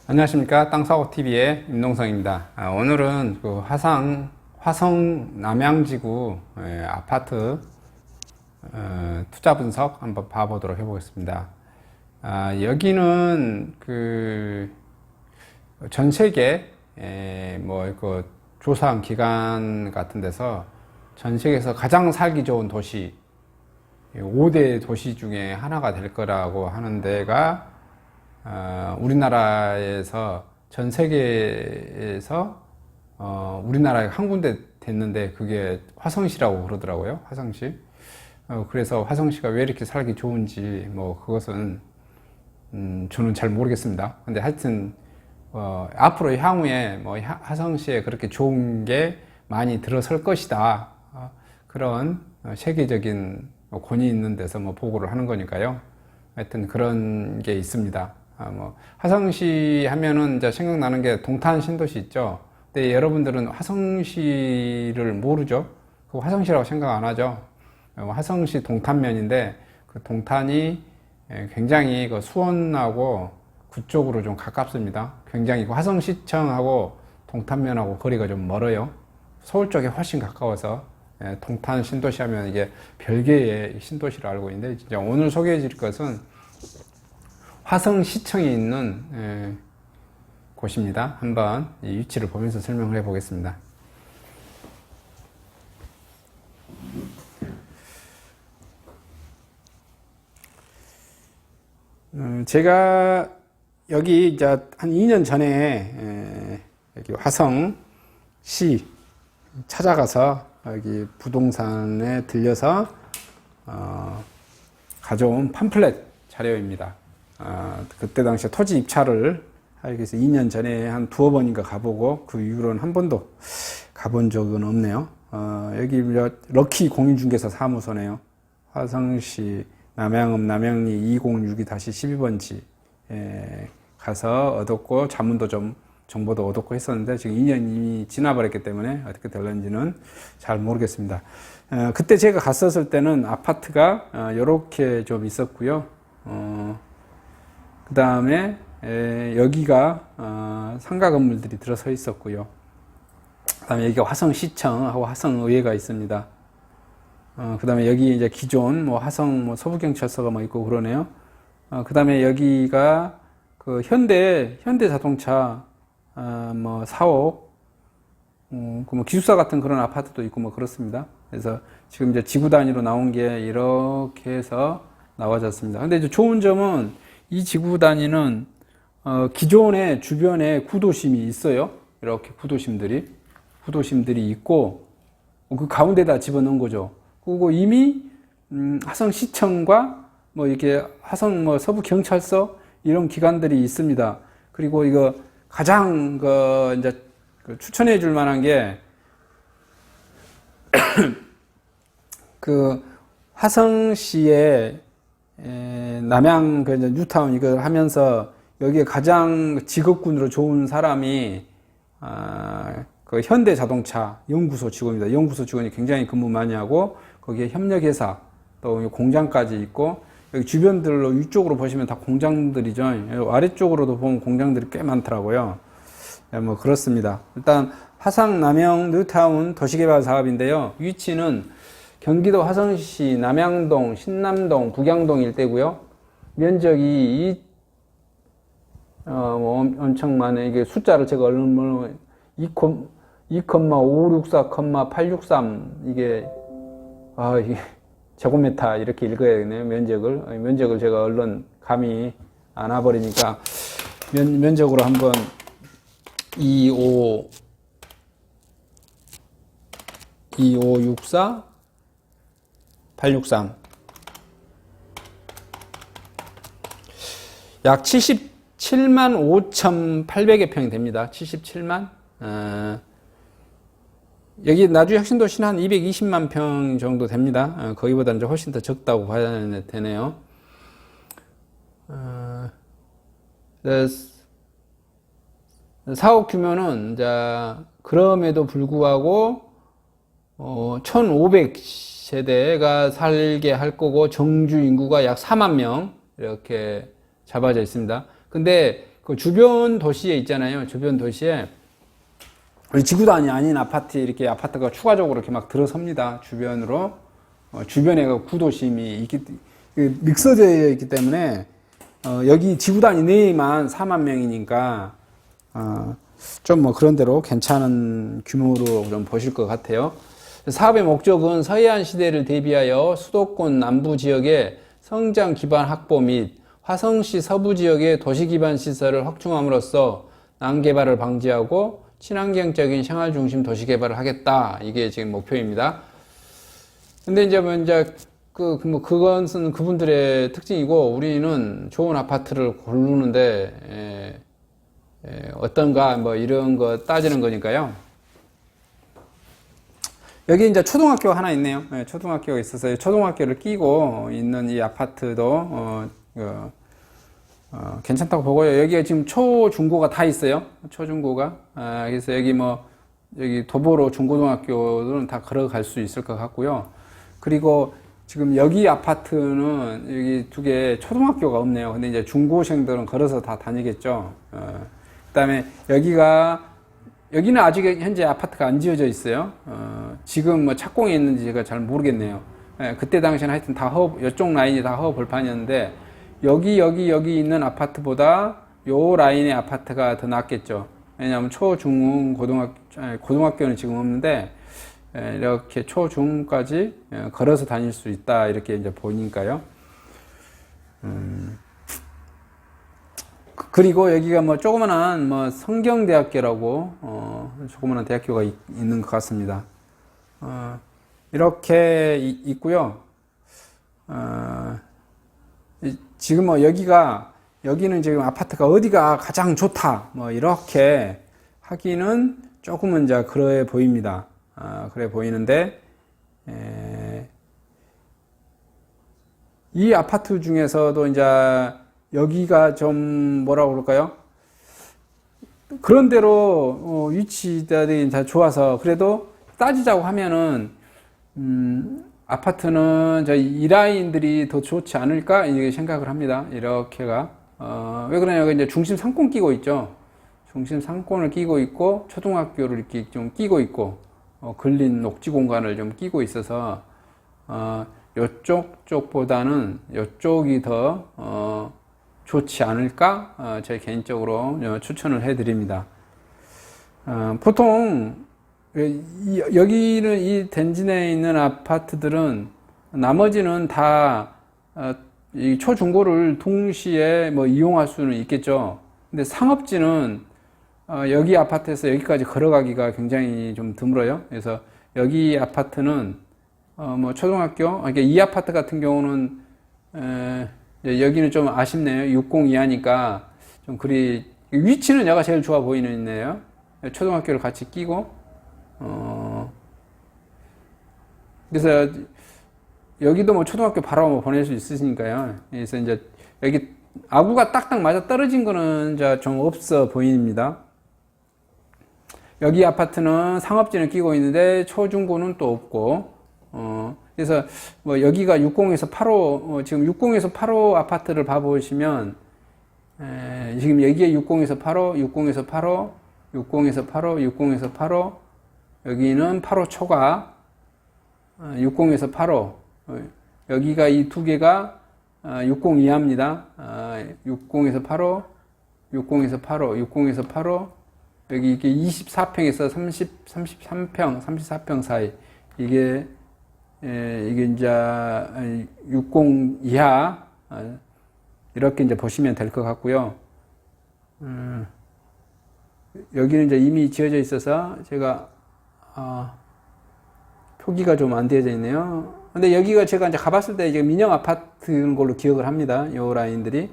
안녕하십니까. 땅사고TV의 임동성입니다. 오늘은 그 화성 남양지구 아파트 투자 분석 한번 봐보도록 해보겠습니다. 여기는 그 전 세계 그 조사한 기관 같은 데서 전 세계에서 가장 살기 좋은 도시 5대 도시 중에 하나가 될 거라고 하는 데가 우리나라에서 전 세계에서 우리나라에 한 군데 됐는데 그게 화성시라고 그러더라고요. 화성시. 그래서 화성시가 왜 이렇게 살기 좋은지 그것은 저는 잘 모르겠습니다. 근데 하여튼 앞으로 향후에 화성시에 그렇게 좋은 게 많이 들어설 것이다. 그런 세계적인 권위 있는 데서 보고를 하는 거니까요. 하여튼 그런 게 있습니다. 화성시 하면은 이제 생각나는 게 동탄 신도시 있죠. 근데 여러분들은 화성시를 모르죠. 그 화성시라고 생각 안 하죠. 화성시 동탄면인데 그 동탄이 굉장히 그 수원하고 그쪽으로 좀 가깝습니다. 굉장히 화성시청하고 동탄면하고 거리가 좀 멀어요. 서울 쪽에 훨씬 가까워서 동탄 신도시 하면 이게 별개의 신도시로 알고 있는데, 진짜 오늘 소개해 드릴 것은 화성시청에 있는 곳입니다. 한번 이 위치를 보면서 설명을 해 보겠습니다. 제가 여기 이제 한 2년 전에 여기 화성시 찾아가서 여기 부동산에 들려서 가져온 팜플렛 자료입니다. 그때 당시에 토지 입찰을 하기 위해서 2년 전에 한 두어 번인가 가보고 그 이후로는 한 번도 가본 적은 없네요. 여기 럭키 공인중개사 사무소네요. 화성시 남양읍 남양리 2062-12번지 가서 얻었고 자문도 좀 정보도 얻었고 했었는데 지금 2년이 지나버렸기 때문에 어떻게 될는지는 잘 모르겠습니다. 그때 제가 갔었을 때는 아파트가 이렇게 좀 있었고요. 그 다음에 여기가 상가 건물들이 들어서 있었고요. 그 다음에 여기가 화성시청하고 화성의회가 있습니다. 그 다음에 여기 이제 기존 화성 서부경찰서가 있고 그러네요. 그 다음에 여기가 그 현대자동차 사옥, 기숙사 같은 그런 아파트도 있고 그렇습니다. 그래서 지금 이제 지구 단위로 나온 게 이렇게 해서 나와졌습니다. 근데 이제 좋은 점은 이 지구 단위는 기존에 주변에 구도심이 있어요. 이렇게 구도심들이 있고 그 가운데다 집어넣은 거죠. 그리고 이미 화성시청과 이렇게 화성 서부경찰서 이런 기관들이 있습니다. 그리고 이거 가장 이제 추천해 줄 만한 게 그 화성시의 남양 이제 뉴타운 이걸 하면서 여기에 가장 직업군으로 좋은 사람이 그 현대자동차 연구소 직원입니다. 연구소 직원이 굉장히 근무 많이 하고 거기에 협력회사 또 공장까지 있고 여기 주변들로 위쪽으로 보시면 다 공장들이죠. 아래쪽으로도 보면 공장들이 꽤 많더라고요. 그렇습니다. 일단 화성 남양 뉴타운 도시개발 사업인데요. 위치는 경기도 화성시 남양동, 신남동, 북양동 일대고요. 면적이 엄청 많아요. 이게 숫자를 제가 얼른 2,564,863 이게 제곱미터 이렇게 읽어야겠네요. 면적을 제가 얼른 감이 안 와버리니까 면적으로 한번 2564 863 약 77만 5,800여 평이 됩니다. 77만 여기 나주 혁신도시는 한 220만 평 정도 됩니다. 거기보다는 좀 훨씬 더 적다고 봐야 되네요. 사업 규모는 이제 그럼에도 불구하고 1,500세대가 살게 할 거고 정주 인구가 약 4만 명 이렇게 잡아져 있습니다. 근데 그 주변 도시에 있잖아요. 주변 도시에 지구단위 아닌 아파트 이렇게 아파트가 추가적으로 이렇게 막 들어섭니다. 주변으로 주변에 그 구도심이 있기 믹서져 있기 때문에 여기 지구단위 내에만 4만 명이니까 좀 뭐 그런 대로 괜찮은 규모로 좀 보실 것 같아요. 사업의 목적은 서해안 시대를 대비하여 수도권 남부 지역의 성장 기반 확보 및 화성시 서부 지역의 도시 기반 시설을 확충함으로써 난개발을 방지하고 친환경적인 생활 중심 도시 개발을 하겠다. 이게 지금 목표입니다. 근데 이제 그것은 그분들의 특징이고 우리는 좋은 아파트를 고르는데 어떤가 뭐 이런 거 따지는 거니까요. 여기 이제 초등학교가 하나 있네요. 초등학교가 있어서 초등학교를 끼고 있는 이 아파트도 괜찮다고 보고요. 여기가 지금 초, 중고가 다 있어요. 초중고가. 그래서 여기 도보로 중고등학교는 다 걸어갈 수 있을 것 같고요. 그리고 지금 여기 아파트는 여기 두 개 초등학교가 없네요. 근데 이제 중고생들은 걸어서 다 다니겠죠. 그 다음에 여기는 아직 현재 아파트가 안 지어져 있어요. 지금 뭐 착공이 있는지 제가 잘 모르겠네요. 그때 당시에는 하여튼 다 이쪽 라인이 다 허벌판이었는데, 여기 있는 아파트보다 요 라인의 아파트가 더 낫겠죠. 왜냐하면 초, 중, 고등학교는 지금 없는데, 이렇게 초, 중까지 걸어서 다닐 수 있다. 이렇게 이제 보니까요. 그리고 여기가 뭐 조그만한 뭐 성경대학교라고 조그만한 대학교가 있는 것 같습니다. 이렇게 있고요. 지금 뭐 여기는 지금 아파트가 어디가 가장 좋다 뭐 이렇게 하기는 조금은 이제 그래 보입니다. 그래 보이는데 이 아파트 중에서도 이제 여기가 좀 뭐라고 그럴까요? 그런 대로 위치들이 다 좋아서 그래도 따지자고 하면은 아파트는 이 라인들이 더 좋지 않을까 이렇게 생각을 합니다. 이렇게가 왜 그러냐면 이제 중심 상권 끼고 있죠. 중심 상권을 끼고 있고 초등학교를 이렇게 좀 끼고 있고 근린 녹지 공간을 좀 끼고 있어서 요쪽 쪽보다는 요쪽이 더 좋지 않을까? 제 개인적으로 추천을 해드립니다. 보통 여기는 이 덴진에 있는 아파트들은 나머지는 다 이 초중고를 동시에 뭐 이용할 수는 있겠죠. 근데 상업지는 여기 아파트에서 여기까지 걸어가기가 굉장히 좀 드물어요. 그래서 여기 아파트는 뭐 초등학교, 그러니까 이 아파트 같은 경우는 여기는 좀 아쉽네요. 60 이하니까 좀 그리 위치는 여가 제일 좋아 보이는데요. 초등학교를 같이 끼고 그래서 여기도 뭐 초등학교 바로 뭐 보낼 수 있으시니까요. 그래서 이제 여기 아구가 딱딱 맞아 떨어진 거는 이제 좀 없어 보입니다. 여기 아파트는 상업지는 끼고 있는데 초중고는 또 없고 그래서 뭐 여기가 60에서 8호 지금 60에서 8호 아파트를 봐보시면 지금 여기에 60에서 8호, 60에서 8호, 60에서 8호, 60에서 8호 여기는 8호 초과 60에서 8호 여기가 이 두 개가 60 이하입니다. 60에서 8호, 60에서 8호, 60에서 8호 여기 이게 24평에서 33평, 34평 사이 이게 이제 60 이하 이렇게 이제 보시면 될 것 같고요. 여기는 이제 이미 지어져 있어서 제가 표기가 좀 안 되어져 있네요. 근데 여기가 제가 이제 가봤을 때 이제 민영 아파트인 걸로 기억을 합니다. 요 라인들이.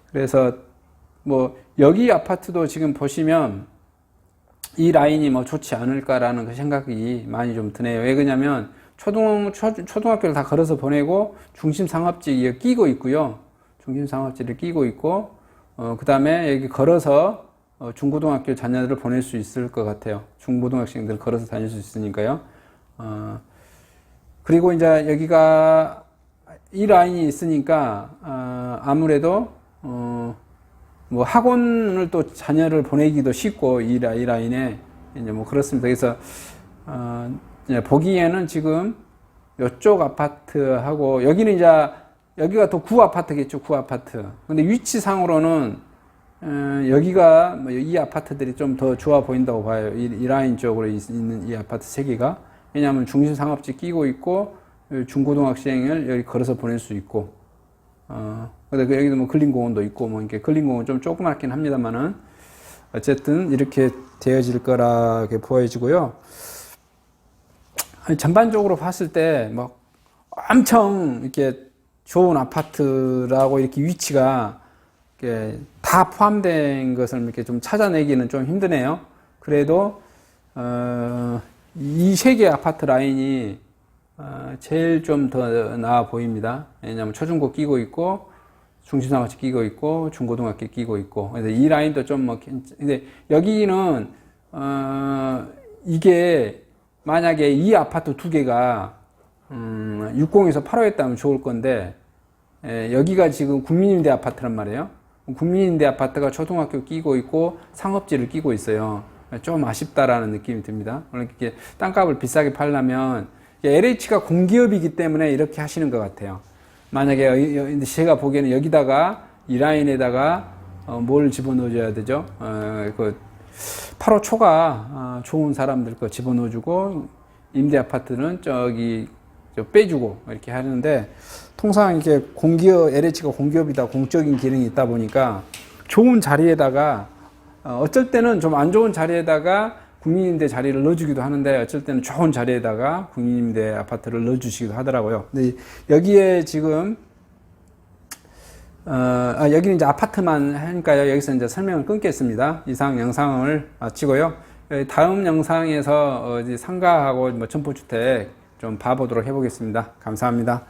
그래서 뭐 여기 아파트도 지금 보시면 이 라인이 뭐 좋지 않을까라는 그 생각이 많이 좀 드네요. 왜 그러냐면 초등학교를 다 걸어서 보내고 중심 상업지에 끼고 있고요. 중심 상업지를 끼고 있고 그 다음에 여기 걸어서 중고등학교 자녀들을 보낼 수 있을 것 같아요. 중고등학생들 걸어서 다닐 수 있으니까요. 그리고 이제 여기가 이 라인이 있으니까 아무래도 뭐 학원을 또 자녀를 보내기도 쉽고 이 라인에 이제 뭐 그렇습니다. 그래서 이제 보기에는 지금 이쪽 아파트하고 여기는 이제 여기가 또 구 아파트겠죠, 구 아파트. 근데 위치상으로는 여기가 뭐 이 아파트들이 좀 더 좋아 보인다고 봐요. 이 라인 쪽으로 있는 이 아파트 세 개가. 왜냐하면 중심 상업지 끼고 있고 중고등학생을 여기 걸어서 보낼 수 있고. 근데 여기도 뭐 근린공원도 있고 뭐 이렇게 근린공원 좀 조그맣긴 합니다만은 어쨌든 이렇게 되어질 거라게 보여지고요. 전반적으로 봤을 때 뭐 엄청 이렇게 좋은 아파트라고 이렇게 위치가 이렇게 다 포함된 것을 이렇게 좀 찾아내기는 좀 힘드네요. 그래도 이 세 개 아파트 라인이 제일 좀 더 나아 보입니다. 왜냐하면 초중고 끼고 있고 중심상업지 끼고 있고 중고등학교 끼고 있고. 그래서 이 라인도 좀 뭐 근데 여기는 이게 만약에 이 아파트 두 개가 60에서 8호였다면 좋을 건데 여기가 지금 국민임대 아파트란 말이에요. 국민임대 아파트가 초등학교 끼고 있고 상업지를 끼고 있어요. 좀 아쉽다라는 느낌이 듭니다. 이렇게 땅값을 비싸게 팔려면 LH가 공기업이기 때문에 이렇게 하시는 것 같아요. 만약에 제가 보기에는 여기다가 이 라인에다가 뭘 집어넣어줘야 되죠? 그 8호 초가 좋은 사람들 거 집어넣어주고 임대 아파트는 저기 빼주고 이렇게 하는데 통상 이렇게 공기업 LH가 공기업이다 공적인 기능이 있다 보니까 좋은 자리에다가 어쩔 때는 좀 안 좋은 자리에다가 국민임대 자리를 넣어주기도 하는데 어쩔 때는 좋은 자리에다가 국민임대 아파트를 넣어주시기도 하더라고요. 근데 여기에 지금 여기는 이제 아파트만 하니까요. 여기서 이제 설명을 끊겠습니다. 이상 영상을 마치고요. 다음 영상에서 상가하고 뭐 점포주택 좀 봐보도록 해보겠습니다. 감사합니다.